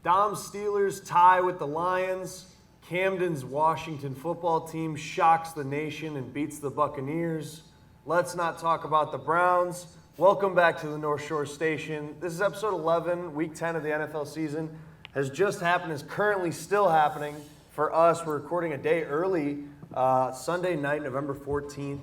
Dom's Steelers tie with the Lions. Camden's Washington football team shocks the nation and beats the Buccaneers. Let's not talk about the Browns. Welcome back to the North Shore Station. This is episode 11, week 10 of the NFL season. Has just happened, is currently still happening. For us, we're recording a day early, Sunday night, November 14th.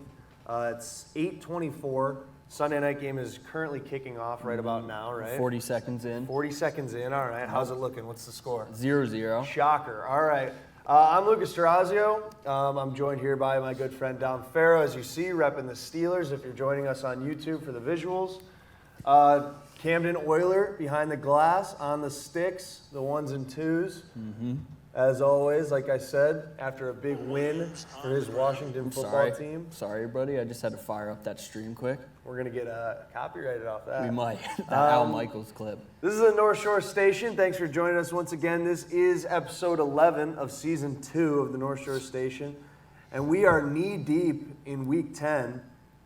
It's 8:24. Sunday night game is currently kicking off right about now, right? 40 seconds in. 40 seconds in. All right. How's it looking? What's the score? 0-0. Shocker. All right. I'm Lucas Tarazio. I'm joined here by my good friend Dom Farrow, as you see, repping the Steelers if you're joining us on YouTube for the visuals. Camden Oiler behind the glass, on the sticks, the ones and twos. As always, like I said, after a big win for his Washington football team. Sorry, buddy. I just had to fire up that stream quick. We're going to get copyrighted off that. We might. That Al Michaels clip. This is the North Shore Station. Thanks for joining us once again. This is episode 11 of season 2 of the North Shore Station. And we are knee-deep in week 10.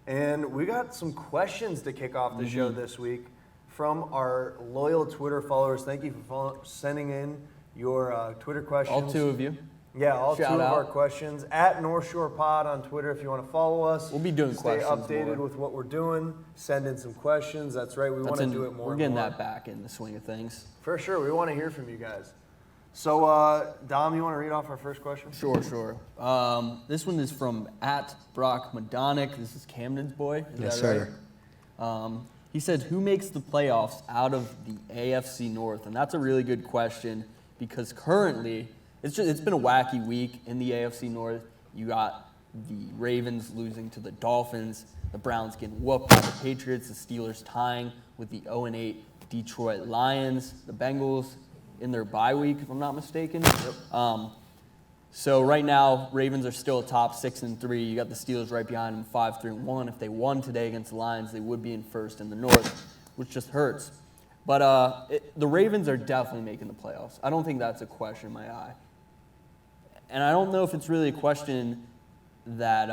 And we got some questions to kick off the show this week from our loyal Twitter followers. Thank you for sending in your Twitter questions. All 2 of you. Yeah, all Shout 2 of out. our questions. At North Shore Pod on Twitter if you want to follow us. We'll be doing Stay questions updated more. with what we're doing. Send in some questions. That's right. We want to do it more. We're getting and more. that back in the swing of things. For sure. We want to hear from you guys. So, Dom, you want to read off our first question? Sure. This one is from at Brock Madonic. This is Camden's boy. Is Yes, that sir. right? He said, who makes the playoffs out of the AFC North? And that's a really good question because currently it's been a wacky week in the AFC North. You got the Ravens losing to the Dolphins, the Browns getting whooped by the Patriots, the Steelers tying with the 0-8 Detroit Lions, the Bengals in their bye week, if I'm not mistaken. So right now, Ravens are still top 6-3. You got the Steelers right behind them, 5-1. If they won today against the Lions, they would be in first in the North, which just hurts. But the Ravens are definitely making the playoffs. I don't think that's a question in my eye. And I don't know if it's really a question that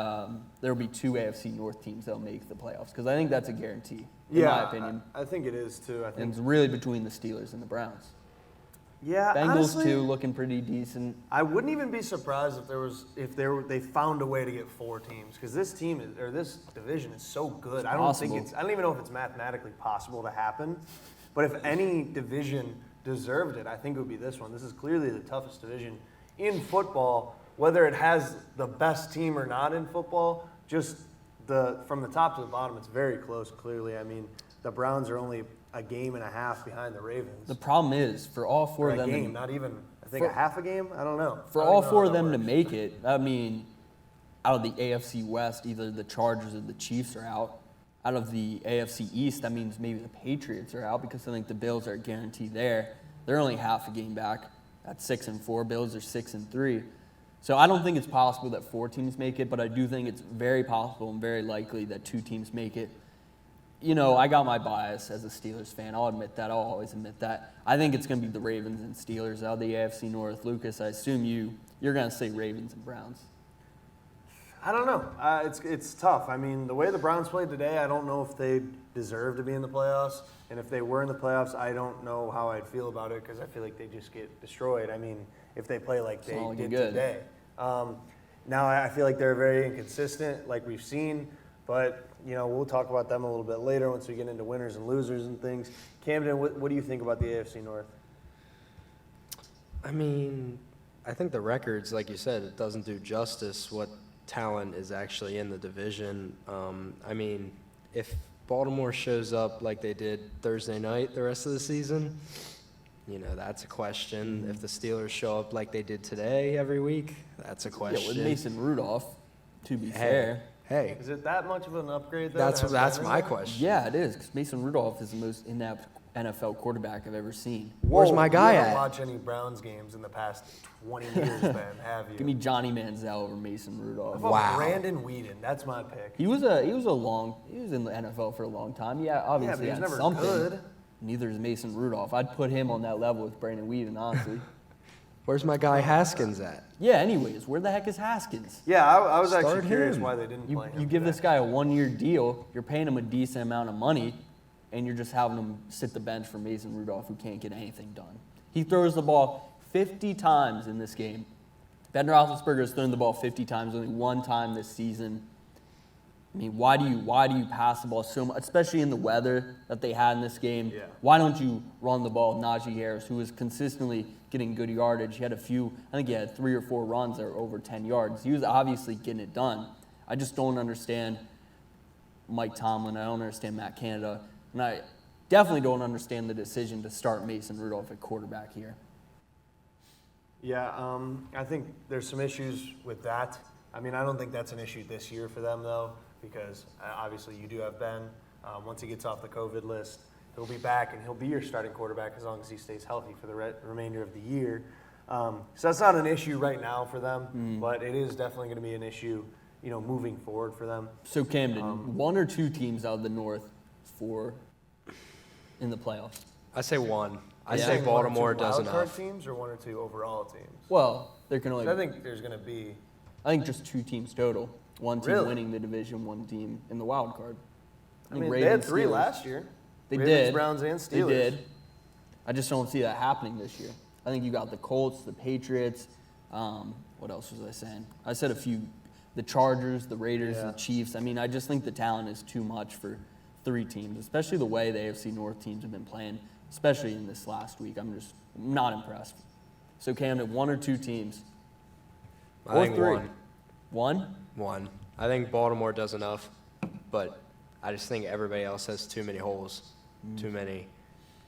there will be 2 AFC North teams that will make the playoffs, because I think that's a guarantee, in my opinion. I think it is too. And it's really between the Steelers and the Browns. Yeah, Bengals honestly, too, looking pretty decent. I wouldn't even be surprised if they found a way to get 4 teams, because this division is so good. I don't even know if it's mathematically possible to happen. But if any division deserved it, I think it would be this one. This is clearly the toughest division in football, whether it has the best team or not in football. Just from the top to the bottom, it's very close, clearly. I mean, the Browns are only a game and a half behind the Ravens. The problem is, for all 4 of them, not even, I think, a half a game? I don't know. For all 4 of them to make it, I mean, out of the AFC West, either the Chargers or the Chiefs are out. Out of the AFC East, that means maybe the Patriots are out, because I think the Bills are guaranteed there. They're only half a game back at 6-4. Bills are 6-3. So I don't think it's possible that 4 teams make it, but I do think it's very possible and very likely that 2 teams make it. You know, I got my bias as a Steelers fan. I'll admit that. I'll always admit that. I think it's going to be the Ravens and Steelers out of the AFC North. Lucas, I assume you're going to say Ravens and Browns. I don't know. It's tough. I mean, the way the Browns played today, I don't know if they deserve to be in the playoffs. And if they were in the playoffs, I don't know how I'd feel about it, because I feel like they just get destroyed. I mean, if they play like they did today. Now, I feel like they're very inconsistent, like we've seen. But, you know, we'll talk about them a little bit later once we get into winners and losers and things. Camden, what do you think about the AFC North? I mean, I think the records, like you said, it doesn't do justice what talent is actually in the division. I mean, if Baltimore shows up like they did Thursday night the rest of the season, you know, that's a question. If the Steelers show up like they did today every week, that's a question. Yeah, with Mason Rudolph, to be fair. Hey. Is it that much of an upgrade, though? That's my question. Yeah, it is, because Mason Rudolph is the most inept NFL quarterback I've ever seen. Where's my guy you at? haven't watched any Browns games in the past 20 years, then, have you? Give me Johnny Manziel over Mason Rudolph. How about Wow. Brandon Whedon? That's my pick. He was in the NFL for a long time. Yeah, obviously but he's had never something. good. Neither is Mason Rudolph. I'd put him on that level with Brandon Whedon, honestly. Where's my guy Haskins at? Yeah, anyways, where the heck is Haskins? Yeah, I was Start actually curious him. why they didn't play him. You give today. this guy a 1-year deal, you're paying him a decent amount of money, and you're just having him sit the bench for Mason Rudolph, who can't get anything done. He throws the ball 50 times in this game. Ben Roethlisberger has thrown the ball 50 times, only one time this season. I mean, why do you pass the ball so much, especially in the weather that they had in this game? Yeah. Why don't you run the ball? Najee Harris, who was consistently getting good yardage, he had I think he had 3 or 4 runs that were over 10 yards. He was obviously getting it done. I just don't understand Mike Tomlin. I don't understand Matt Canada. And I definitely don't understand the decision to start Mason Rudolph at quarterback here. Yeah, I think there's some issues with that. I mean, I don't think that's an issue this year for them, though, because obviously you do have Ben. Once he gets off the COVID list, he'll be back, and he'll be your starting quarterback as long as he stays healthy for the remainder of the year. So that's not an issue right now for them, but it is definitely going to be an issue, moving forward for them. So Camden, 1 or 2 teams out of the North in the playoffs? I say one. I Yeah. say One or Baltimore two does wild card enough. teams or 1 or 2 overall teams? Well, there can only. I think there's going to be. I think just 2 teams total. One team Really? winning the division, one team in the wild card. I mean, they had 3 last year. They Ravens, did. Browns, and Steelers. They did. I just don't see that happening this year. I think you got the Colts, the Patriots. What else was I saying? I said a few. The Chargers, the Raiders, Yeah. the Chiefs. I mean, I just think the talent is too much for 3 teams, especially the way the AFC North teams have been playing, especially in this last week. I'm just not impressed. So Camden, 1 or 2 teams? I Or think 3? one. 1? One. I think Baltimore does enough, but I just think everybody else has too many holes, too many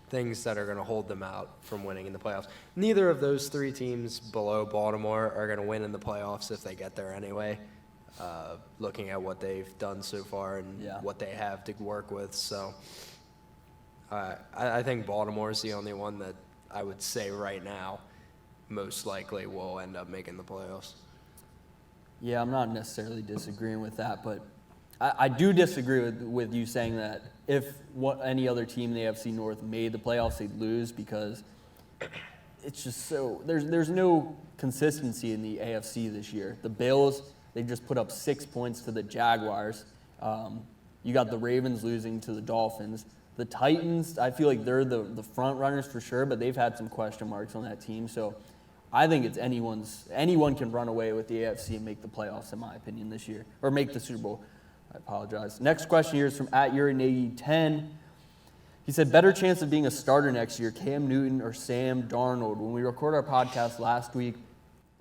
things that are going to hold them out from winning in the playoffs. Neither of those 3 teams below Baltimore are going to win in the playoffs if they get there anyway, looking at what they've done so far and Yeah. what they have to work with. So I think Baltimore is the only one that I would say right now most likely will end up making the playoffs. Yeah, I'm not necessarily disagreeing with that, but I do disagree with you saying that if any other team in the AFC North made the playoffs, they'd lose because it's just so there's no consistency in the AFC this year. The Bills, they just put up 6 points to the Jaguars. You got the Ravens losing to the Dolphins. The Titans, I feel like they're the front runners for sure, but they've had some question marks on that team. So I think it's anyone can run away with the AFC and make the playoffs, in my opinion, this year, or make the Super Bowl. I apologize. Next question here is from @UriNady10. He said, better chance of being a starter next year, Cam Newton or Sam Darnold? When we recorded our podcast last week,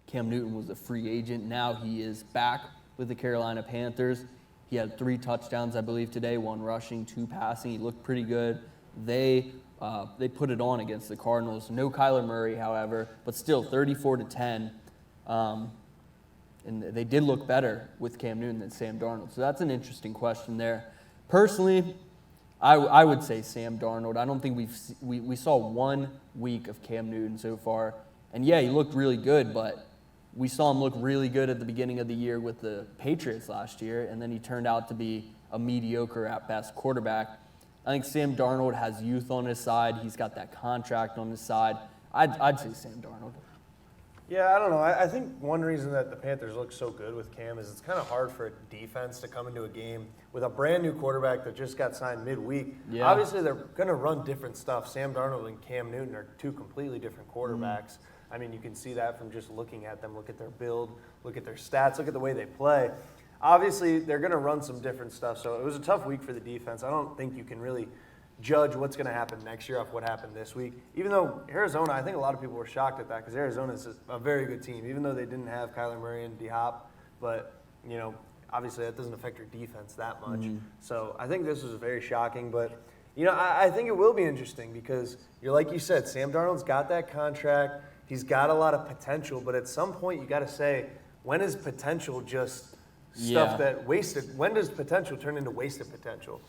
Cam Newton was a free agent. Now he is back with the Carolina Panthers. He had 3 touchdowns, I believe, today, 1 rushing, 2 passing. He looked pretty good. They put it on against the Cardinals. No Kyler Murray, however, but still 34-10. And they did look better with Cam Newton than Sam Darnold. So that's an interesting question there. Personally, I would say Sam Darnold. I don't think we saw 1 week of Cam Newton so far. And yeah, he looked really good, but we saw him look really good at the beginning of the year with the Patriots last year, and then he turned out to be a mediocre at best quarterback. I think Sam Darnold has youth on his side. He's got that contract on his side. I'd say Sam Darnold. Yeah, I don't know. I think one reason that the Panthers look so good with Cam is it's kind of hard for a defense to come into a game with a brand new quarterback that just got signed midweek. Yeah. Obviously, they're going to run different stuff. Sam Darnold and Cam Newton are 2 completely different quarterbacks. I mean, you can see that from just looking at them. Look at their build, look at their stats, look at the way they play. Obviously, they're going to run some different stuff. So it was a tough week for the defense. I don't think you can really judge what's going to happen next year off what happened this week. Even though Arizona, I think a lot of people were shocked at that because Arizona is a very good team, even though they didn't have Kyler Murray and D-Hop. But, obviously that doesn't affect your defense that much. So I think this was very shocking. But, I think it will be interesting because, like you said, Sam Darnold's got that contract. He's got a lot of potential. But at some point, you got to say, when is potential just stuff that wasted? When does potential turn into wasted potential?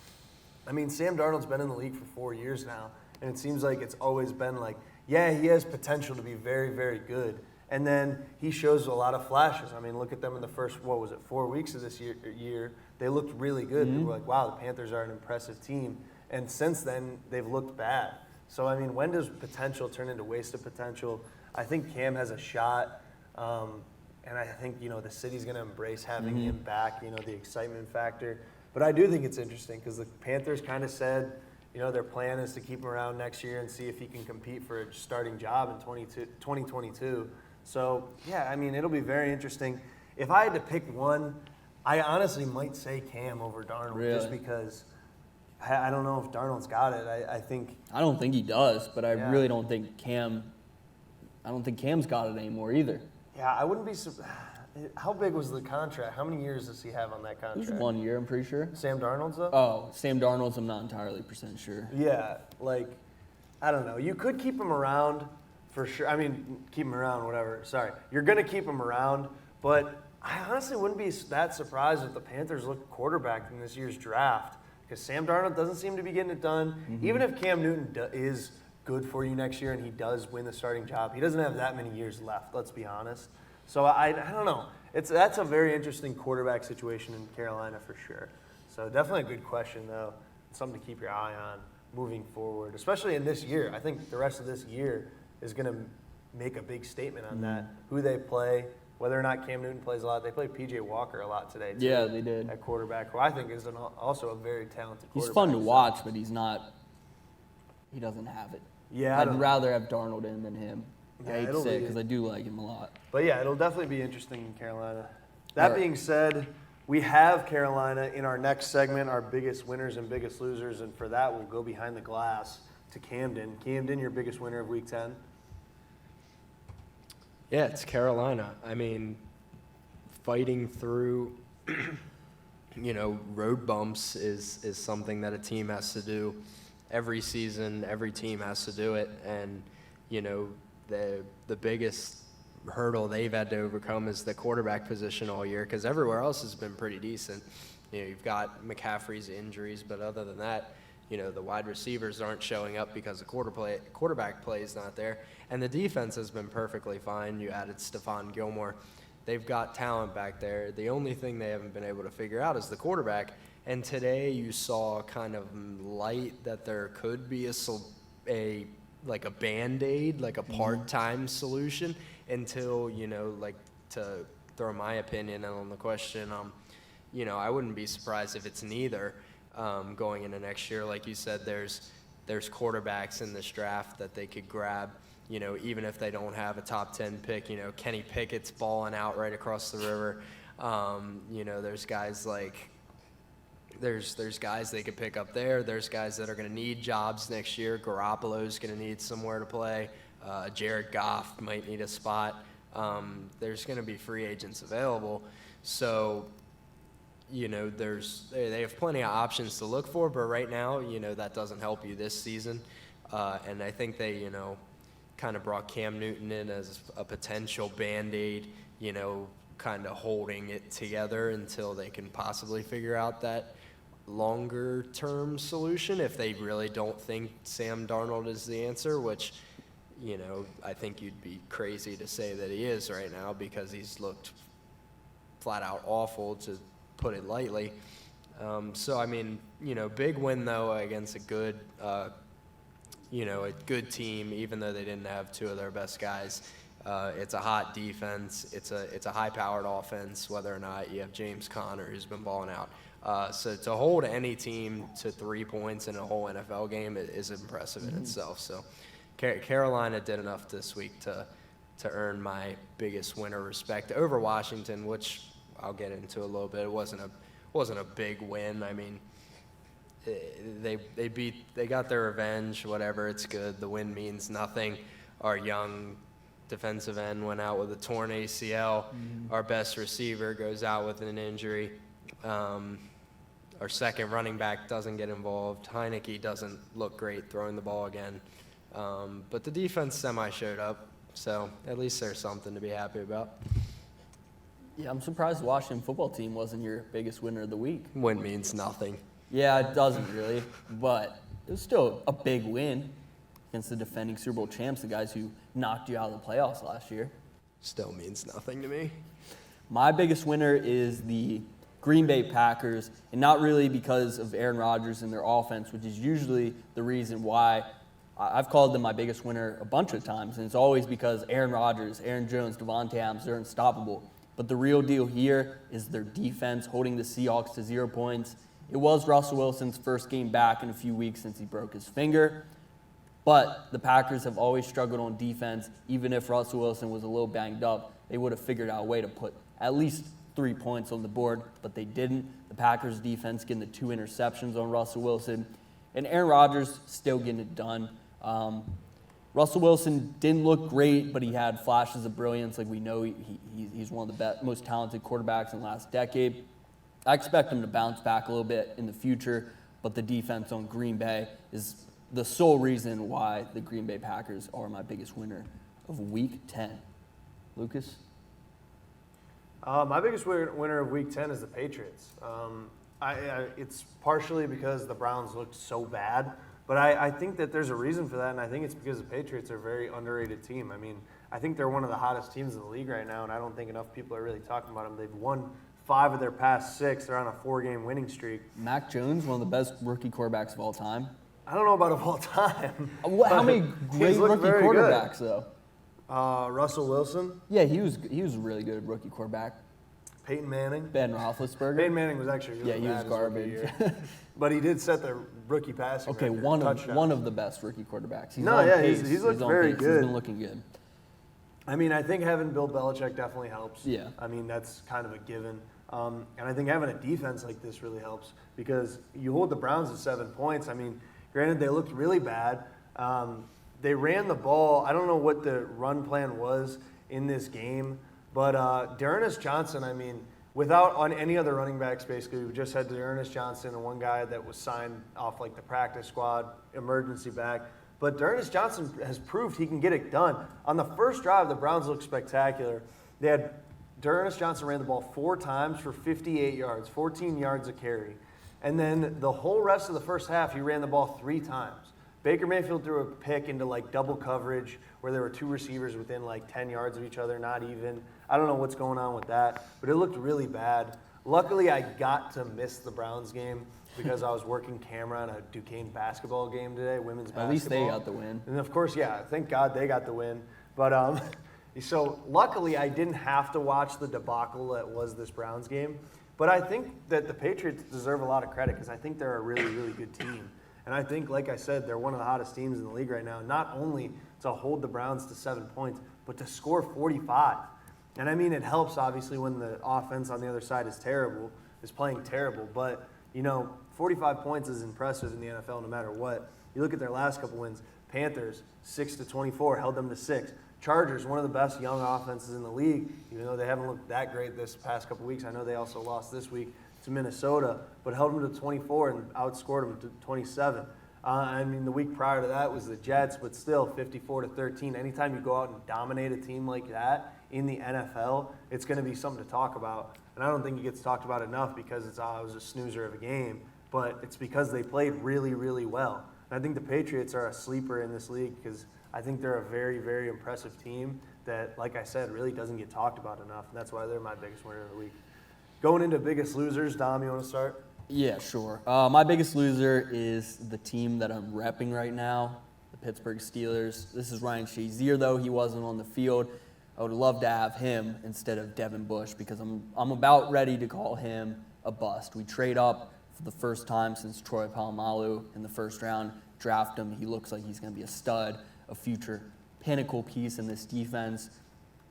I mean, Sam Darnold's been in the league for 4 years now, and it seems like it's always been like, yeah, he has potential to be very, very good. And then he shows a lot of flashes. I mean, look at them in the first, 4 weeks of this year. They looked really good. They were like, wow, the Panthers are an impressive team. And since then, they've looked bad. So, I mean, when does potential turn into wasted potential? I think Cam has a shot. And I think, the city's going to embrace having him back, the excitement factor. But I do think it's interesting because the Panthers kind of said, their plan is to keep him around next year and see if he can compete for a starting job in 2022. So, yeah, I mean, it'll be very interesting. If I had to pick one, I honestly might say Cam over Darnold just because I don't know if Darnold's got it. I don't think he does, but I Yeah. really don't think Cam's got it anymore either. Yeah, I wouldn't be how big was the contract? How many years does he have on that It contract? was 1 year, I'm pretty sure. Sam Darnold's though? Oh, Sam Darnold's, I'm not entirely sure. Yeah, I don't know. You could keep him around for sure. I mean, keep him around, whatever. Sorry. You're going to keep him around, but I honestly wouldn't be that surprised if the Panthers look quarterback in this year's draft because Sam Darnold doesn't seem to be getting it done. Mm-hmm. Even if Cam Newton is good for you next year and he does win the starting job, he doesn't have that many years left, let's be honest. So I don't know. That's a very interesting quarterback situation in Carolina for sure. So definitely a good question, though. Something to keep your eye on moving forward, especially in this year. I think the rest of this year is going to make a big statement on that. Who they play, whether or not Cam Newton plays a lot. They played P.J. Walker a lot today, too. Yeah, they did. At quarterback, who I think is also a very talented quarterback. He's fun to watch, but he doesn't have it. Yeah, I'd rather have Darnold in than him. Yeah, I hate to it'll say it be- because I do like him a lot. But yeah, it'll definitely be interesting in Carolina. That Right. being said, we have Carolina in our next segment, our biggest winners and biggest losers, and for that we'll go behind the glass to Camden. Camden, your biggest winner of Week 10? Yeah, it's Carolina. I mean, fighting through, road bumps is something that a team has to do every season. Every team has to do it, and the biggest hurdle they've had to overcome is the quarterback position all year because everywhere else has been pretty decent. You've got McCaffrey's injuries, but other than that, the wide receivers aren't showing up because the quarterback play is not there. And the defense has been perfectly fine. You added Stephon Gilmore. They've got talent back there. The only thing they haven't been able to figure out is the quarterback. And today you saw kind of light that there could be a Band-Aid, like a part-time solution until, to throw my opinion on the question, I wouldn't be surprised if it's neither going into next year. Like you said, there's quarterbacks in this draft that they could grab, even if they don't have a top 10 pick. Kenny Pickett's balling out right across the river. There's guys like there's guys they could pick up there. There's guys that are going to need jobs next year. Garoppolo's going to need somewhere to play. Jared Goff might need a spot. There's going to be free agents available. So, they have plenty of options to look for, but right now, that doesn't help you this season. And I think they, kind of brought Cam Newton in as a potential Band-Aid, kind of holding it together until they can possibly figure out that longer-term solution if they really don't think Sam Darnold is the answer, which, I think you'd be crazy to say that he is right now because he's looked flat-out awful, to put it lightly. So, I mean, big win, though, against a good team, even though they didn't have two of their best guys. It's a hot defense. It's a high-powered offense, whether or not you have James Conner, who's been balling out. So to hold any team to 3 points in a whole NFL game is impressive in itself. So Carolina did enough this week to earn my biggest winner respect over Washington, which I'll get into a little bit. It wasn't a big win. I mean, they got their revenge. Whatever, it's good. The win means nothing. Our young defensive end went out with a torn ACL. Our best receiver goes out with an injury. Our second running back doesn't get involved. Heineke doesn't look great throwing the ball again. But the defense showed up, so at least there's something to be happy about. Yeah, I'm surprised the Washington football team wasn't your biggest winner of the week. Win means nothing. Yeah, it doesn't really, but it was still a big win against the defending Super Bowl champs, the guys who knocked you out of the playoffs last year. Still means nothing to me. My biggest winner is the Green Bay Packers, and not really because of Aaron Rodgers and their offense, which is usually the reason why I've called them my biggest winner a bunch of times, and it's always because Aaron Rodgers, Aaron Jones, Devontae Adams, they're unstoppable. But the real deal here is their defense holding the Seahawks to 0 points It was Russell Wilson's first game back in a few weeks since he broke his finger. But the Packers have always struggled on defense. Even if Russell Wilson was a little banged up, they would have figured out a way to put at least 3 points on the board, but they didn't. The Packers defense getting the 2 interceptions on Russell Wilson. And Aaron Rodgers still getting it done. Russell Wilson didn't look great, but he had flashes of brilliance. Like we know, he's one of the most talented quarterbacks in the last decade. I expect him to bounce back a little bit in the future, but the defense on Green Bay is the sole reason why the Green Bay Packers are my biggest winner of Week 10. Lucas? My biggest winner of Week 10 is the Patriots. It's partially because the Browns looked so bad, but I think that there's a reason for that, and I think it's because the Patriots are a very underrated team. I mean, I think they're one of the hottest teams in the league right now, and I don't think enough people are really talking about them. They've won 5 of their past 6. They're on a 4-game winning streak. Mac Jones, one of the best rookie quarterbacks of all time. I don't know about of all time. How many great rookie quarterbacks, though? Russell Wilson. Yeah, he was a really good rookie quarterback. Peyton Manning. Ben Roethlisberger. Peyton Manning was actually really bad. He was his rookie garbage. year. But he did set the rookie passing Okay, record. one of the best rookie quarterbacks. He's he's looked very good. He's been looking good. I mean, I think having Bill Belichick definitely helps. Yeah. I mean, that's kind of a given. And I think having a defense like this really helps because you hold the Browns at 7 points. I mean, granted, they looked really bad. They ran the ball. I don't know what the run plan was in this game, but D'Ernest Johnson, I mean, without on any other running backs, basically, we just had D'Ernest Johnson and one guy that was signed off like the practice squad, emergency back. But D'Ernest Johnson has proved he can get it done. On the first drive, the Browns looked spectacular. They had D'Ernest Johnson ran the ball 4 times for 58 yards, 14 yards a carry. And then the whole rest of the first half, he ran the ball 3 times. Baker Mayfield threw a pick into like double coverage where there were 2 receivers within like 10 yards of each other, not even. I don't know what's going on with that, but it looked really bad. Luckily, I got to miss the Browns game because I was working camera on a Duquesne basketball game today, women's basketball. At least they got the win. And of course, yeah, thank God they got the win. But so luckily, I didn't have to watch the debacle that was this Browns game. But I think that the Patriots deserve a lot of credit because I think they're a really, really good team. And I think, like I said, they're one of the hottest teams in the league right now, not only to hold the Browns to 7 points, but to score 45. And I mean, it helps, obviously, when the offense on the other side is playing terrible. But, 45 points is impressive in the NFL no matter what. You look at their last couple wins, Panthers, 6-24, held them to 6. Chargers, one of the best young offenses in the league, even though they haven't looked that great this past couple weeks. I know they also lost this week to Minnesota, but held them to 24 and outscored them to 27. I mean, the week prior to that was the Jets, but still 54-13. Anytime you go out and dominate a team like that in the NFL, it's going to be something to talk about. And I don't think it gets talked about enough because it was a snoozer of a game, but it's because they played really, really well. And I think the Patriots are a sleeper in this league because I think they're a very, very impressive team that, like I said, really doesn't get talked about enough. And that's why they're my biggest winner of the week. Going into biggest losers, Dom, you want to start? Yeah, sure. My biggest loser is the team that I'm repping right now, the Pittsburgh Steelers. This is Ryan Shazier, though. He wasn't on the field. I would love to have him instead of Devin Bush because I'm about ready to call him a bust. We trade up for the first time since Troy Polamalu in the first round, draft him. He looks like he's going to be a stud, a future pinnacle piece in this defense.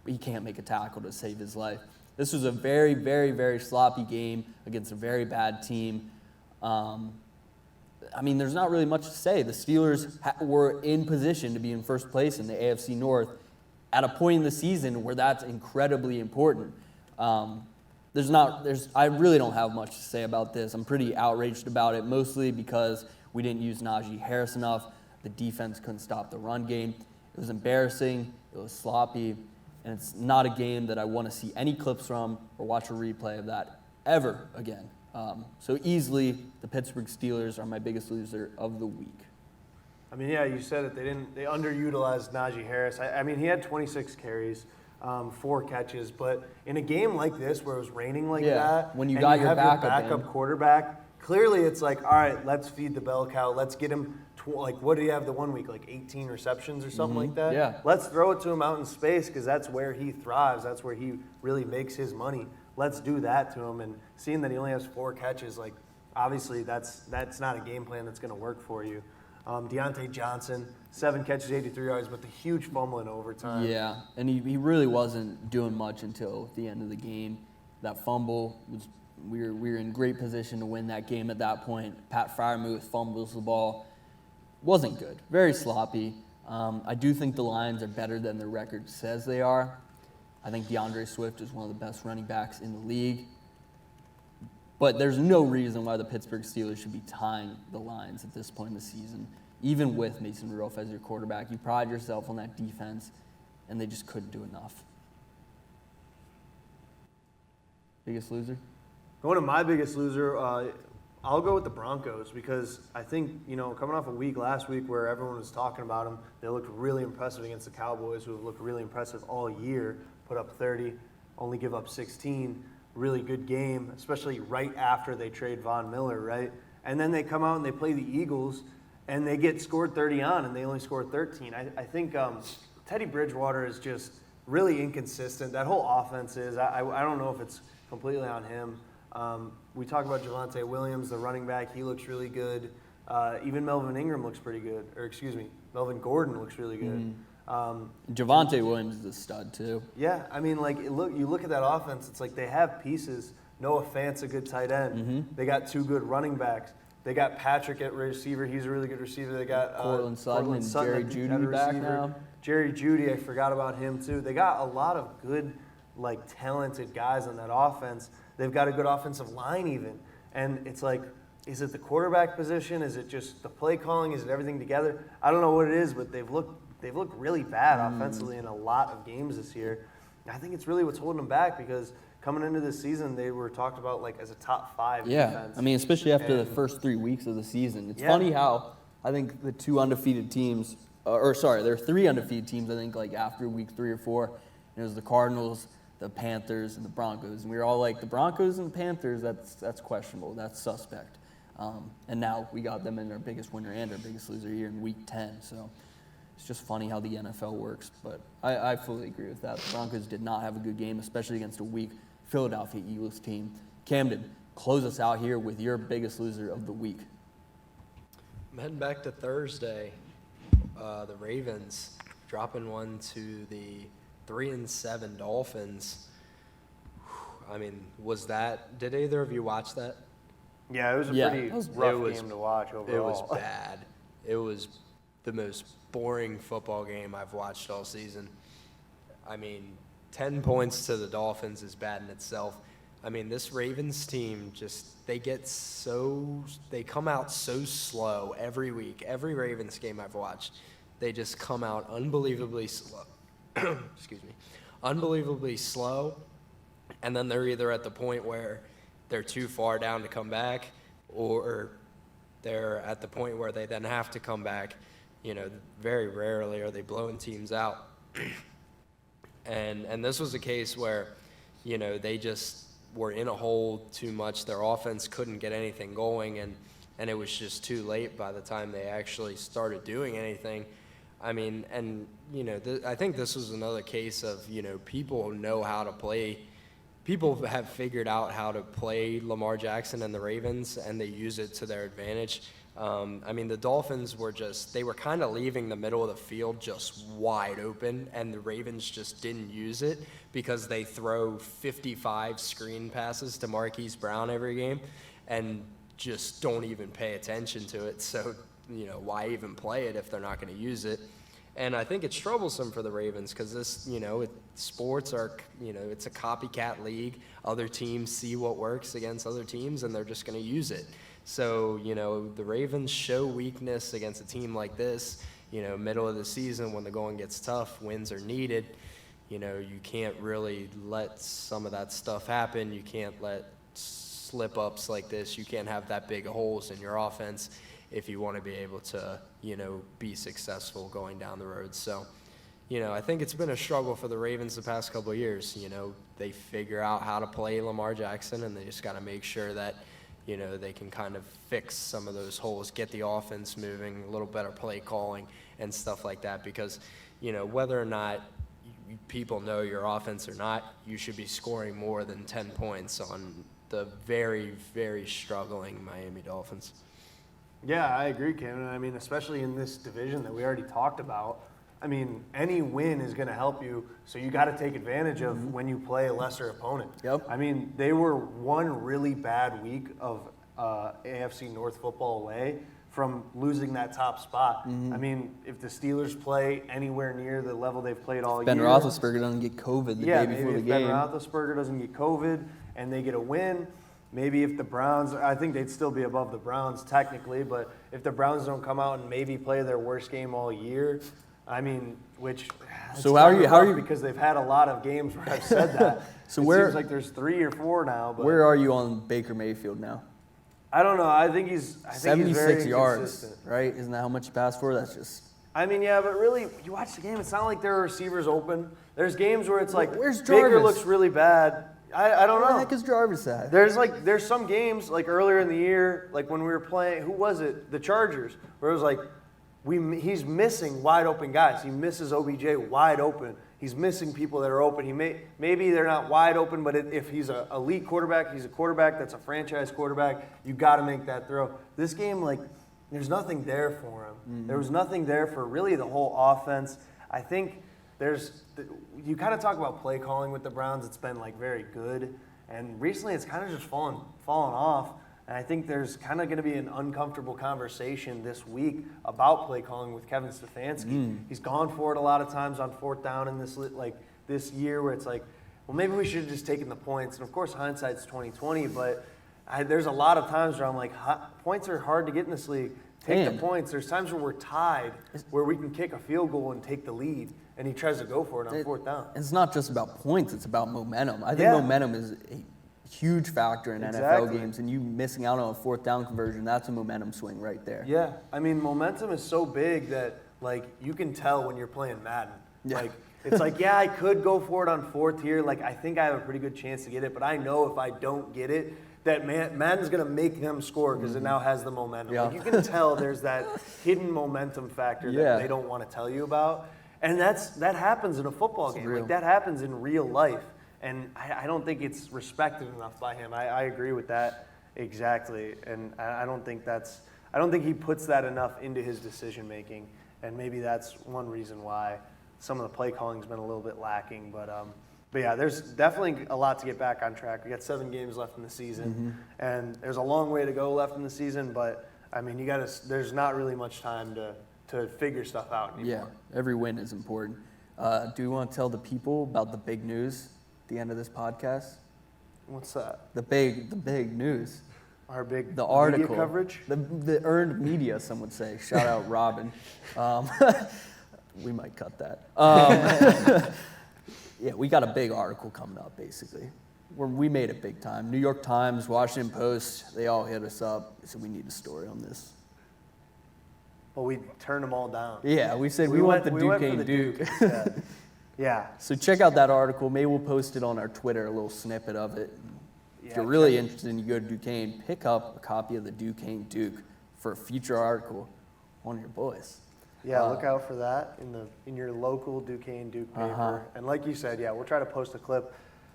He can't make a tackle to save his life. This was a very, very, very sloppy game against a very bad team. I mean, there's not really much to say. The Steelers were in position to be in first place in the AFC North at a point in the season where that's incredibly important. I really don't have much to say about this. I'm pretty outraged about it, mostly because we didn't use Najee Harris enough. The defense couldn't stop the run game. It was embarrassing. It was sloppy. And it's not a game that I want to see any clips from or watch a replay of that ever again. So easily, the Pittsburgh Steelers are my biggest loser of the week. I mean, yeah, you said it. They underutilized Najee Harris. I mean, he had 26 carries, 4 catches. But in a game like this where it was raining like that, when you and got you your have backup quarterback, clearly it's like, all right, let's feed the bell cow. Let's get him, what did he have the one week, like 18 receptions or something like that? Yeah. Let's throw it to him out in space because that's where he thrives. That's where he really makes his money. Let's do that to him. And seeing that he only has 4 catches, like, obviously that's not a game plan that's going to work for you. Deontay Johnson, 7 catches, 83 yards, but the huge fumble in overtime. Yeah, and he really wasn't doing much until the end of the game. That fumble was we were in great position to win that game at that point. Pat Freiermuth fumbles the ball. Wasn't good. Very sloppy. I do think the Lions are better than their record says they are. I think DeAndre Swift is one of the best running backs in the league. But there's no reason why the Pittsburgh Steelers should be tying the Lions at this point in the season. Even with Mason Rudolph as your quarterback, you pride yourself on that defense, and they just couldn't do enough. Biggest loser? Going to my biggest loser, I'll go with the Broncos because I think, coming off a week last week where everyone was talking about them, they looked really impressive against the Cowboys, who have looked really impressive all year, put up 30, only give up 16. Really good game, especially right after they trade Von Miller, right? And then they come out and they play the Eagles, and they get scored 30 on, and they only scored 13. I think Teddy Bridgewater is just really inconsistent. That whole offense is. I don't know if it's completely on him. We talk about Javonte Williams, the running back. He looks really good. Even Melvin Ingram looks pretty good. Melvin Gordon looks really good. Javonte Williams is a stud, too. Yeah, I mean, you look at that offense, it's like they have pieces. Noah Fant's a good tight end. Mm-hmm. They got 2 good running backs. They got Patrick at receiver. He's a really good receiver. They got Cortland Sutton and Jerry at Jeudy back receiver. now. Jerry Jeudy, I forgot about him too. They got a lot of good, talented guys on that offense. They've got a good offensive line even. And it's like, is it the quarterback position? Is it just the play calling? Is it everything together? I don't know what it is, but they've looked really bad offensively in a lot of games this year. I think it's really what's holding them back because coming into this season, they were talked about as a top 5 defense. I mean, especially after the first 3 weeks of the season. It's funny how I think the 2 undefeated teams, there are 3 undefeated teams, I think, after week 3 or 4. And it was the Cardinals, the Panthers, and the Broncos. And we were all like, the Broncos and the Panthers, that's questionable. That's suspect. And now we got them in our biggest winner and our biggest loser here in week 10. So it's just funny how the NFL works. But I fully agree with that. The Broncos did not have a good game, especially against a weak Philadelphia Eagles team. Camden, close us out here with your biggest loser of the week. I'm heading back to Thursday. The Ravens dropping one to the 3-7 Dolphins. I mean, did either of you watch that? Yeah, it was a pretty rough game to watch overall. It was bad. It was the most boring football game I've watched all season. I mean, 10 points to the Dolphins is bad in itself. I mean, this Ravens team they come out so slow every week. Every Ravens game I've watched, they just come out unbelievably slow. Excuse me. Unbelievably slow. And then they're either at the point where they're too far down to come back, or they're at the point where they then have to come back. Very rarely are they blowing teams out. And this was a case where, they just were in a hole too much. Their offense couldn't get anything going, and it was just too late by the time they actually started doing anything. I mean, and, I think this was another case of, people know how to play. People have figured out how to play Lamar Jackson and the Ravens, and they use it to their advantage. I mean, the Dolphins they were kind of leaving the middle of the field just wide open, and the Ravens just didn't use it because they throw 55 screen passes to Marquise Brown every game and just don't even pay attention to it. So, why even play it if they're not going to use it? And I think it's troublesome for the Ravens because this, sports are, it's a copycat league. Other teams see what works against other teams, and they're just going to use it. So, the Ravens show weakness against a team like this, middle of the season when the going gets tough, wins are needed. You can't really let some of that stuff happen. You can't let slip-ups like this. You can't have that big holes in your offense if you want to be able to, be successful going down the road. So, I think it's been a struggle for the Ravens the past couple of years. They figure out how to play Lamar Jackson, and they just got to make sure that, they can kind of fix some of those holes, get the offense moving, a little better play calling and stuff like that. Because, whether or not people know your offense or not, you should be scoring more than 10 points on the very, very struggling Miami Dolphins. Yeah, I agree, Camden. I mean, especially in this division that we already talked about. I mean, any win is going to help you, so you got to take advantage of when you play a lesser opponent. Yep. I mean, they were one really bad week of AFC North football away from losing that top spot. I mean, if the Steelers play anywhere near the level they've played all Ben year. Roethlisberger doesn't get COVID the day before maybe the if Ben game. Roethlisberger doesn't get COVID and they get a win, maybe if the Browns, I think they'd still be above the Browns technically, but if the Browns don't come out and maybe play their worst game all year, I mean, which So how are you? because they've had a lot of games where I've said that. So it where- seems like there's 3 or 4 now. But Where are you on Baker Mayfield now? I don't know. I think he's 76 very yards, inconsistent. right? Isn't that how much he passed for? That's just. I mean, yeah, but really, you watch the game. It's not like there are receivers open. There's games where it's like Where's Baker Jarvis? looks really bad. I don't Where know. the heck is Jarvis at? There's some games like earlier in the year, like when we were playing, who was it? The Chargers, where it was like, he's missing wide open guys. He misses OBJ wide open. He's missing people that are open. Maybe they're not wide open, but if he's an elite quarterback, he's a quarterback that's a franchise quarterback. You got to make that throw. This game, like, there's nothing there for him. There was nothing there for really the whole offense. I think you kind of talk about play calling with the Browns. It's been like very good, and recently it's kind of just fallen off. And I think there's kind of going to be an uncomfortable conversation this week about play calling with Kevin Stefanski. He's gone for it a lot of times on 4th down in this year where it's like, well, maybe we should have just taken the points. And of course, hindsight's 20/20, but there's a lot of times where I'm like, points are hard to get in this league. Take the points. There's times where we're tied, where we can kick a field goal and take the lead, and he tries to go for it on 4th down. It's not just about points, it's about momentum. I think Yeah. momentum is a huge factor in Exactly. NFL games, and you missing out on a 4th down conversion, that's a momentum swing right there. Yeah, I mean, momentum is so big that, like, you can tell when you're playing Madden. Yeah. Like, it's like, yeah, I could go for it on 4th here. Like, I think I have a pretty good chance to get it, but I know if I don't get it, that Madden's going to make them score because it now has the momentum. Yeah. Like, you can tell there's that hidden momentum factor that Yeah. they don't want to tell you about. And that happens in a football game. real. Like, that happens in real life. And I don't think it's respected enough by him. I agree with that exactly. And I don't think he puts that enough into his decision making. And maybe that's one reason why some of the play calling's been a little bit lacking. But yeah, there's definitely a lot to get back on track. We got 7 games left in the season, and there's a long way to go left in the season. But I mean, there's not really much time to figure stuff out anymore. Yeah, every win is important. Do we want to tell the people about the big news at the end of this podcast? What's that? The big news. Our big The article. media coverage? The earned media, some would say. Shout out Robin. We might cut that. Yeah, we got a big article coming up, basically. We made it big time. New York Times, Washington Post, they all hit us up. They said, we need a story on this. Well, we turned them all down. Yeah, we said we want the went for Duquesne the Duke. instead. Yeah. So check out that article. Maybe we'll post it on our Twitter, a little snippet of it. If Yeah, you're really interested and you go to Duquesne, pick up a copy of the Duquesne Duke for a future article on your boys. Yeah, look out for that in your local Duquesne Duke paper. Uh-huh. And like you said, yeah, we'll try to post a clip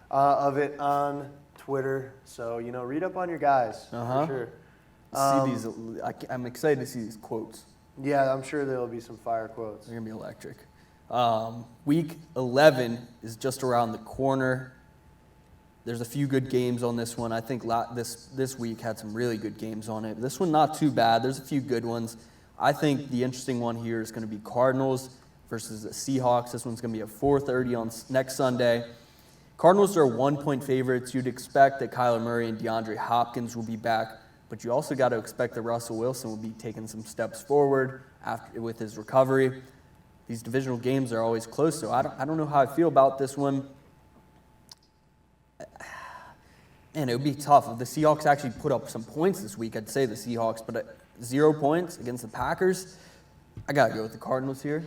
of it on Twitter. So, read up on your guys Uh-huh. for sure. See these? I'm excited to see these quotes. Yeah, I'm sure there will be some fire quotes. They're gonna be electric. Week 11 is just around the corner. There's a few good games on this one. I think this week had some really good games on it. This one not too bad. There's a few good ones. I think the interesting one here is going to be Cardinals versus the Seahawks. This one's going to be at 4:30 on next Sunday. Cardinals are 1-point favorites. You'd expect that Kyler Murray and DeAndre Hopkins will be back, but you also got to expect that Russell Wilson will be taking some steps forward with his recovery. These divisional games are always close, so I don't know how I feel about this one. And it would be tough. If the Seahawks actually put up some points this week, I'd say the Seahawks, but 0 points against the Packers, I got to go with the Cardinals here.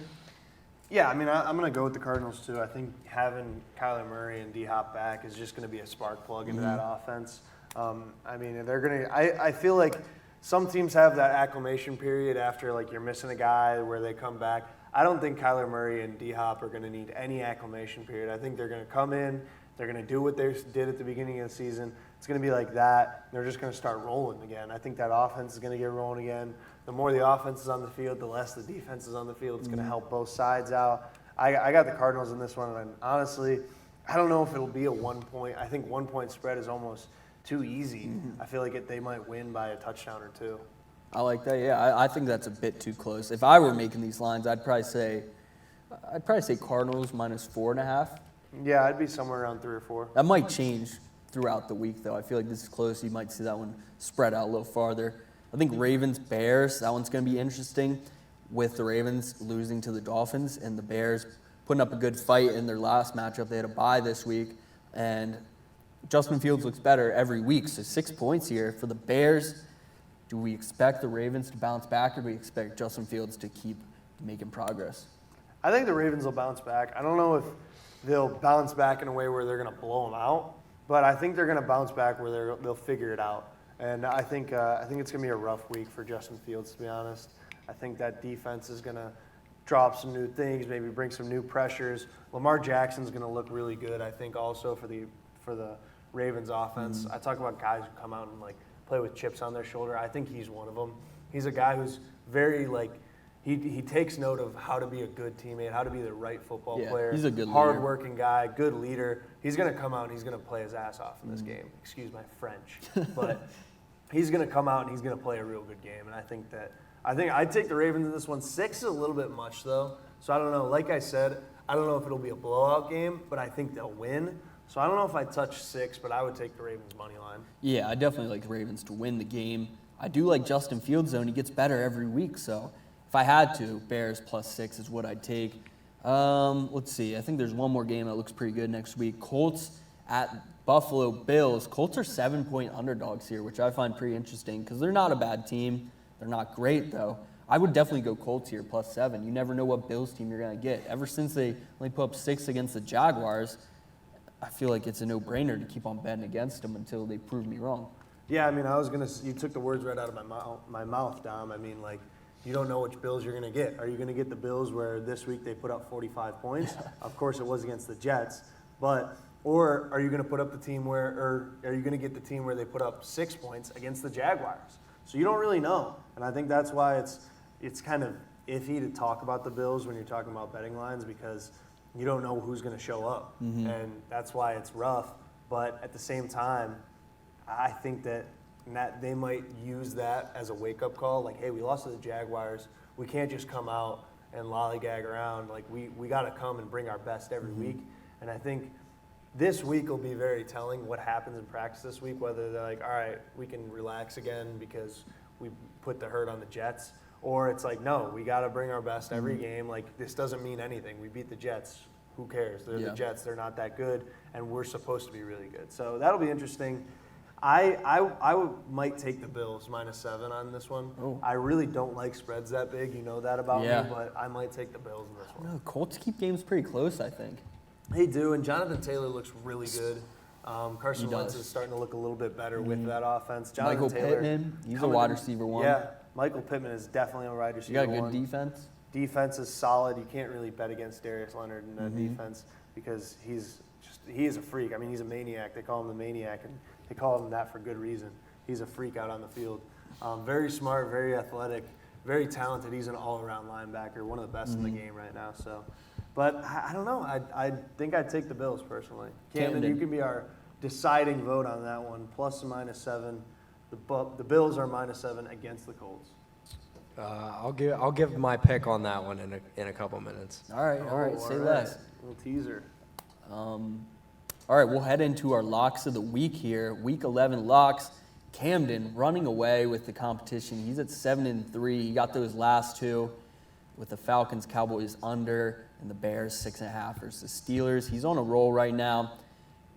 Yeah, I mean, I'm going to go with the Cardinals, too. I think having Kyler Murray and D-Hop back is just going to be a spark plug into that offense. I mean, they're going to – I feel like some teams have that acclimation period after, like, you're missing a guy where they come back. I don't think Kyler Murray and D-Hop are going to need any acclimation period. I think they're going to come in. They're going to do what they did at the beginning of the season. It's going to be like that. They're just going to start rolling again. I think that offense is going to get rolling again. The more the offense is on the field, the less the defense is on the field. It's going to help both sides out. I got the Cardinals in this one, and honestly, I don't know if it'll be a 1 point. I think 1 point spread is almost too easy. I feel like they might win by a touchdown or two. I like that. Yeah, I think that's a bit too close. If I were making these lines, I'd probably say Cardinals -4.5. Yeah, I'd be somewhere around 3 or 4. That might change throughout the week, though. I feel like this is close. You might see that one spread out a little farther. I think Ravens-Bears, that one's going to be interesting with the Ravens losing to the Dolphins and the Bears putting up a good fight in their last matchup. They had a bye this week, and Justin Fields looks better every week, so 6 points here. For the Bears, do we expect the Ravens to bounce back, or do we expect Justin Fields to keep making progress? I think the Ravens will bounce back. I don't know if they'll bounce back in a way where they're going to blow them out, but I think they're going to bounce back where they'll figure it out. And I think it's going to be a rough week for Justin Fields, to be honest. I think that defense is going to drop some new things, maybe bring some new pressures. Lamar Jackson's going to look really good, I think, also for the Ravens offense. I talk about guys who come out and play with chips on their shoulder. I think he's one of them. He's a guy who's very he takes note of how to be a good teammate, how to be the right football player. He's a good leader. Hard-working guy, good leader. He's going to come out and he's going to play his ass off in this game. Excuse my French, but he's going to come out and he's going to play a real good game. And I think I'd take the Ravens in this one. 6 is a little bit much though, so I don't know. Like I said, I don't know if it'll be a blowout game, but I think they'll win. So I don't know if I'd touch 6, but I would take the Ravens money line. Yeah, I definitely like the Ravens to win the game. I do like Justin Fields, though, and he gets better every week. So if I had to, Bears +6 is what I'd take. Let's see. I think there's one more game that looks pretty good next week. Colts at Buffalo Bills. Colts are 7-point underdogs here, which I find pretty interesting because they're not a bad team. They're not great, though. I would definitely go Colts here +7. You never know what Bills team you're going to get. Ever since they only put up 6 against the Jaguars, I feel like it's a no-brainer to keep on betting against them until they prove me wrong. Yeah, I mean, you took the words right out of my mouth, Dom. I mean, you don't know which Bills you're going to get. Are you going to get the Bills where this week they put up 45 points? Of course, it was against the Jets. Or are you going to put up the team or are you going to get the team where they put up 6 points against the Jaguars? So you don't really know. And I think that's why it's kind of iffy to talk about the Bills when you're talking about betting lines because you don't know who's going to show up. And that's why it's rough. But at the same time, I think that they might use that as a wake-up call. Hey, we lost to the Jaguars. We can't just come out and lollygag around. We got to come and bring our best every week. And I think this week will be very telling what happens in practice this week, whether they're all right, we can relax again because we put the hurt on the Jets. Or it's no, we got to bring our best every game. This doesn't mean anything. We beat the Jets. Who cares? They're the Jets. They're not that good, and we're supposed to be really good. So that'll be interesting. I might take the Bills -7 on this one. Oh. I really don't like spreads that big. You know that about Yeah. me, but I might take the Bills in this one. No, Colts keep games pretty close, I think. They do, and Jonathan Taylor looks really good. Carson He Wentz does. is starting to look a little bit better with that offense. Michael Taylor, Pittman, he's a coming wide in- receiver one. Yeah, Michael Pittman is definitely a wide You receiver got a one. good defense? Defense is solid. You can't really bet against Darius Leonard in that defense because he is a freak. I mean, he's a maniac. They call him the maniac, and they call him that for good reason. He's a freak out on the field. Very smart, very athletic, very talented. He's an all-around linebacker, one of the best in the game right now. So, but I don't know. I think I'd take the Bills personally. Camden, you can be our deciding vote on that one. Plus or -7. The Bills are -7 against the Colts. I'll give my pick on that one in a couple minutes. All right, say less. Little teaser. All right, we'll head into our locks of the week here. Week 11 locks. Camden running away with the competition. He's at 7-3. He got those last two with the Falcons, Cowboys under, and the Bears 6.5 versus Steelers. He's on a roll right now.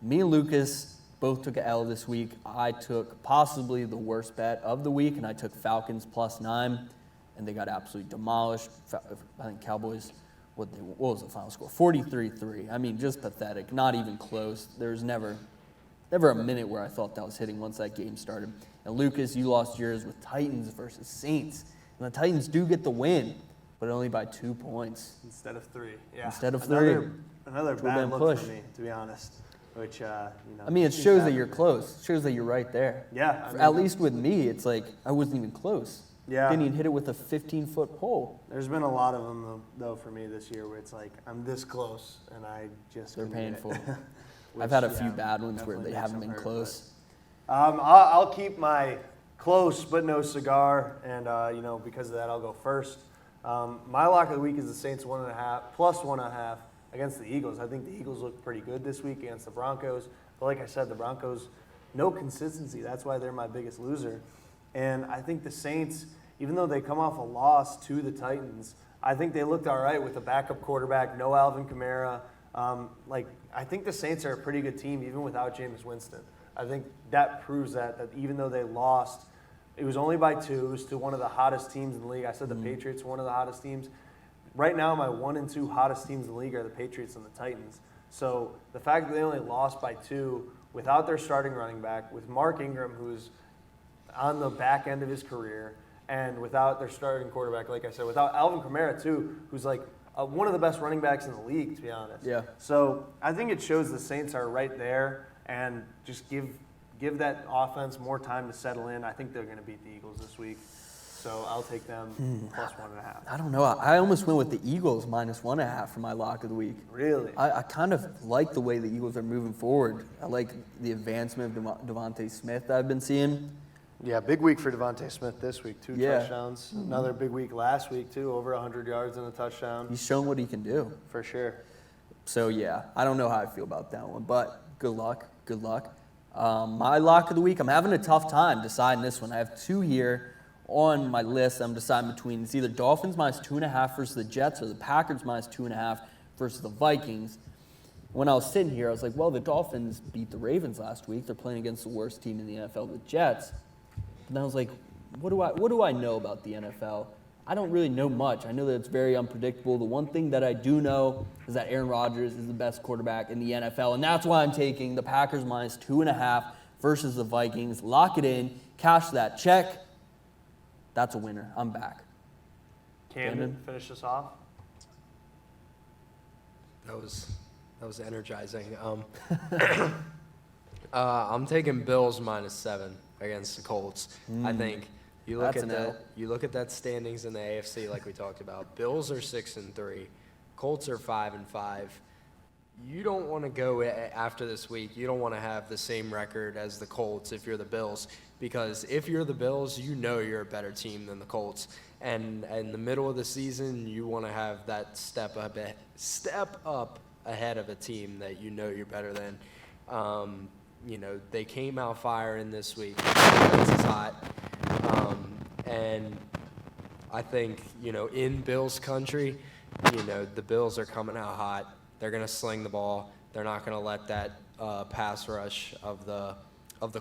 Me and Lucas both took an L this week. I took possibly the worst bet of the week, and I took Falcons +9, and they got absolutely demolished. I think Cowboys, what was the final score? 43-3. I mean, just pathetic. Not even close. There's never a minute where I thought that was hitting once that game started. And Lucas, you lost yours with Titans versus Saints. And the Titans do get the win, but only by 2 points. Instead of 3. Yeah. Instead of 3. Another Drew bad Van look Push. for me, to be honest. which I mean, it he's shows that happy. you're close. It shows that you're right there. Yeah, I mean, At least with me, it's like I wasn't even close. Yeah. Didn't even hit it with a 15-foot pole. There's been a lot of them though for me this year where it's like I'm this close and I just They're couldn't get it. painful. Which, I've had a few yeah, bad ones where definitely they makes haven't them been hurt, close. but, I'll keep my close but no cigar, and because of that, I'll go first. My lock of the week is the Saints 1.5 plus 1.5 against the Eagles. I think the Eagles look pretty good this week against the Broncos, but like I said, the Broncos no consistency. That's why they're my biggest loser, and I think the Saints, even though they come off a loss to the Titans, I think they looked all right with a backup quarterback, no Alvin Kamara. I think the Saints are a pretty good team even without Jameis Winston. I think that proves that even though they lost, it was only by 2. It was to one of the hottest teams in the league. I said the Patriots, one of the hottest teams. Right now, my 1 and 2 hottest teams in the league are the Patriots and the Titans. So the fact that they only lost by 2 without their starting running back, with Mark Ingram, who's on the back end of his career, and without their starting quarterback, like I said, without Alvin Kamara too, who's like one of the best running backs in the league, to be honest. Yeah. So I think it shows the Saints are right there, and just give that offense more time to settle in. I think they're going to beat the Eagles this week, so I'll take them plus 1.5. I don't know. I almost went with the Eagles minus 1.5 for my lock of the week. Really? I kind of like the way the Eagles are moving forward. I like the advancement of Devontae Smith that I've been seeing. Yeah, big week for Devontae Smith this week. 2 Yeah. touchdowns. Another big week last week too, over 100 yards and a touchdown. He's shown what he can do. For sure. So, yeah, I don't know how I feel about that one, but good luck. Good luck. My lock of the week, I'm having a tough time deciding this one. I have 2 here on my list I'm deciding between. It's either Dolphins minus 2.5 versus the Jets or the Packers minus 2.5 versus the Vikings. When I was sitting here, I was like, well, the Dolphins beat the Ravens last week. They're playing against the worst team in the NFL, the Jets. And I was like, what do I know about the NFL? I don't really know much. I know that it's very unpredictable. The one thing that I do know is that Aaron Rodgers is the best quarterback in the NFL, and that's why I'm taking the Packers minus 2.5 versus the Vikings. Lock it in, cash that check. That's a winner. I'm back. Camden, finish us off. That was energizing. I'm taking Bills minus 7 against the Colts. I think you look That's at an L. you look at that standings in the AFC like we talked about. Bills are 6-3, Colts are 5-5. You don't want to go after this week. You don't want to have the same record as the Colts if you're the Bills, because if you're the Bills, you know you're a better team than the Colts. And in the middle of the season, you want to have that step up ahead of a team that you know you're better than. They came out firing this week. This is hot. And I think, in Bills country, the Bills are coming out hot. They're going to sling the ball. They're not going to let that pass rush of the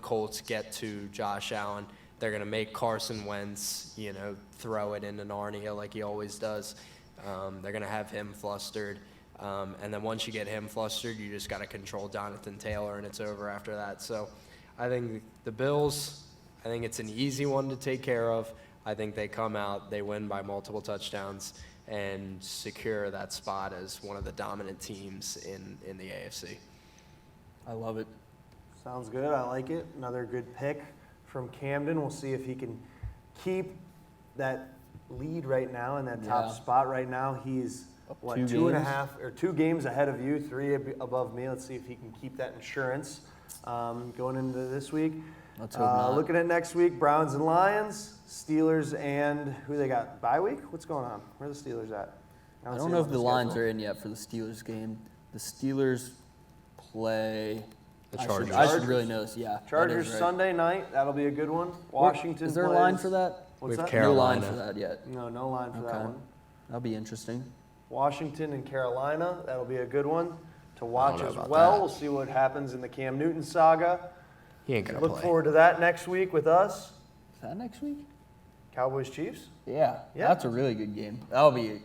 Colts get to Josh Allen. They're going to make Carson Wentz, throw it into Narnia like he always does. They're going to have him flustered. And then once you get him flustered, you just got to control Jonathan Taylor, and it's over after that. So I think the Bills, I think it's an easy one to take care of. I think they come out, they win by multiple touchdowns, and secure that spot as one of the dominant teams in the AFC. I love it. Sounds good. I like it. Another good pick from Camden. We'll see if he can keep that lead right now in that top Yeah. spot right now. He's Up 2 games ahead of you, 3 above me. Let's see if he can keep that insurance going into this week. Let's hope not. Looking at next week, Browns and Lions, Steelers, and who they got? Bye week? What's going on? Where are the Steelers at? I don't know if the lines are in yet for the Steelers game. The Steelers play. The I Chargers. should really know this. Yeah. that Chargers is right. Sunday night. That'll be a good one. Washington. Is there a plays- line for that? What's With that? Carolina. No line for that yet. No line for that Okay. one. That'll be interesting. Washington and Carolina. That'll be a good one to watch know as about well. that. We'll see what happens in the Cam Newton saga. He ain't going to Look play. forward to that next week with us. Is that next week? Cowboys Chiefs. Yeah. Yeah. That's a really good game. That'll be a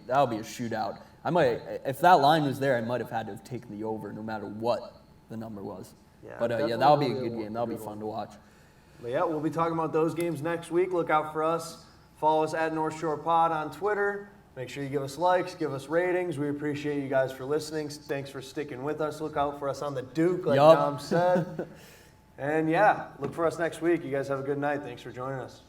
shootout. I might, if that line was there, I might have had to have taken the over no matter what the number was. Yeah, But definitely that'll be a will be good a game. That'll be good fun to watch. But yeah, we'll be talking about those games next week. Look out for us. Follow us at North Shore Pod on Twitter. Make sure you give us likes, give us ratings. We appreciate you guys for listening. Thanks for sticking with us. Look out for us on the Duke, like Yup. Dom said. And yeah, look for us next week. You guys have a good night. Thanks for joining us.